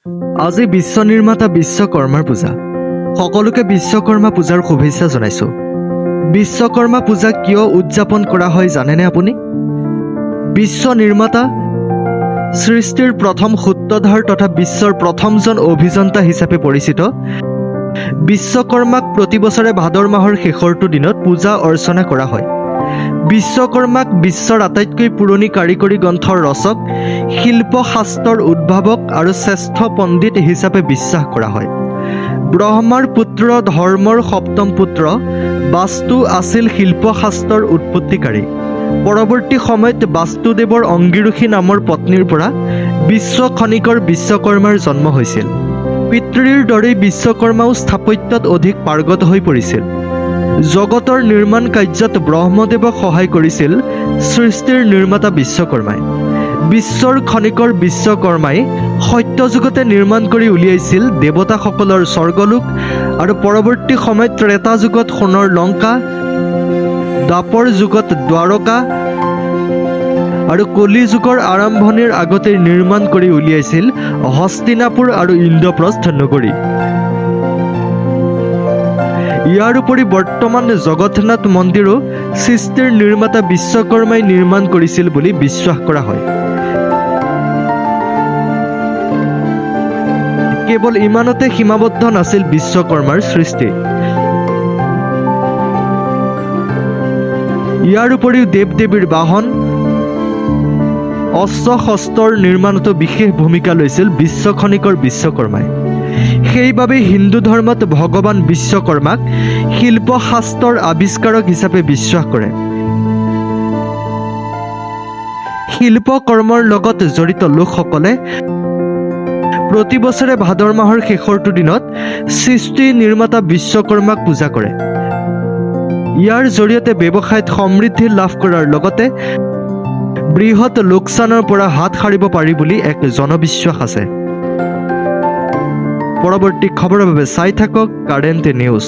আজি বিশ্ব নিৰ্মাতা বিশ্বকৰ্মাৰ পূজা। সকলোকে বিশ্বকৰ্মা পূজাৰ শুভেচ্ছা জনাইছোঁ। বিশ্বকৰ্মা পূজা কিয় উদযাপন কৰা হয় জানেনে আপুনি? বিশ্ব নিৰ্মাতা, সৃষ্টিৰ প্ৰথম সূত্ৰধাৰ তথা বিশ্বৰ প্ৰথমজন অভিযন্তা হিচাপে পৰিচিত বিশ্বকৰ্মাক প্ৰতি বছৰে ভাদৰ মাহৰ শেষৰটো দিনত পূজা অৰ্চনা কৰা হয়। বিশ্বকৰ্মাক বিশ্বৰ আটাইতকৈ পুৰণি কাৰিকৰী গ্ৰন্থৰ ৰচক, শিল্পশাস্ত্ৰৰ উদ্ভাৱক আৰু শ্ৰেষ্ঠ পণ্ডিত হিচাপে বিশ্বাস কৰা হয়। ব্ৰহ্মাৰ পুত্ৰ ধৰ্মৰ সপ্তম পুত্ৰ বাস্তু আছিল শিল্পশাস্ত্ৰৰ উৎপত্তিকাৰী। পৰৱৰ্তী সময়ত বাস্তুদেৱৰ অংগীৰসী নামৰ পত্নীৰ পৰা বিশ্ব খনিকৰ বিশ্বকৰ্মাৰ জন্ম হৈছিল। পিতৃৰ দৰেই বিশ্বকৰ্মাও স্থাপত্যত অধিক পাৰ্গত হৈ পৰিছিল। জগতৰ নিৰ্মাণ কাৰ্যত ব্ৰহ্মদেৱক সহায় কৰিছিল সৃষ্টিৰ নিৰ্মাতা বিশ্বকৰ্মাই। বিশ্বৰ খনিকৰ বিশ্বকৰ্মাই সত্যযুগতে নিৰ্মাণ কৰি উলিয়াইছিল দেৱতাসকলৰ স্বৰ্গলোক আৰু পৰৱৰ্তী সময়ত ত্ৰেতা যুগত সোণৰ লংকা, দ্বাপৰ যুগত দ্বাৰকা আৰু কলি যুগৰ আৰম্ভণিৰ আগতে নিৰ্মাণ কৰি উলিয়াইছিল হস্তিনাপুৰ আৰু ইন্দ্ৰপ্ৰস্থ নগৰী। ইয়াৰ উপৰি বৰ্তমান জগন্নাথ মন্দিৰো সৃষ্টিৰ নিৰ্মাতা বিশ্বকৰ্মাই নিৰ্মাণ কৰিছিল বুলি বিশ্বাস কৰা হয়। কেৱল ইমানতে সীমাবদ্ধ নাছিল বিশ্বকৰ্মাৰ সৃষ্টি। ইয়াৰ উপৰিও দেৱ দেৱীৰ বাহন, অস্ত্ৰ শস্ত্ৰৰ নিৰ্মাণতো বিশেষ ভূমিকা লৈছিল বিশ্ব খনিকৰ বিশ্বকৰ্মাই। সেইবাবে হিন্দু ধৰ্মত ভগৱান বিশ্বকৰ্মাক শিল্পশাস্ত্ৰৰ আৱিষ্কাৰক হিচাপে বিশ্বাস কৰে। শিল্পকৰ্মৰ লগত জড়িত লোকসকলে প্ৰতি বছৰে ভাদৰ মাহৰ শেষৰটো দিনত সৃষ্টি নিৰ্মাতা বিশ্বকৰ্মাক পূজা কৰে। ইয়াৰ জৰিয়তে ব্যৱসায়ত সমৃদ্ধি লাভ কৰাৰ লগতে বৃহৎ লোকচানৰ পৰা হাত সাৰিব পাৰি বুলি এক জনবিশ্বাস আছে। পৰৱৰ্তী খবৰৰ বাবে চাই থাকক কাৰেণ্ট নিউজ।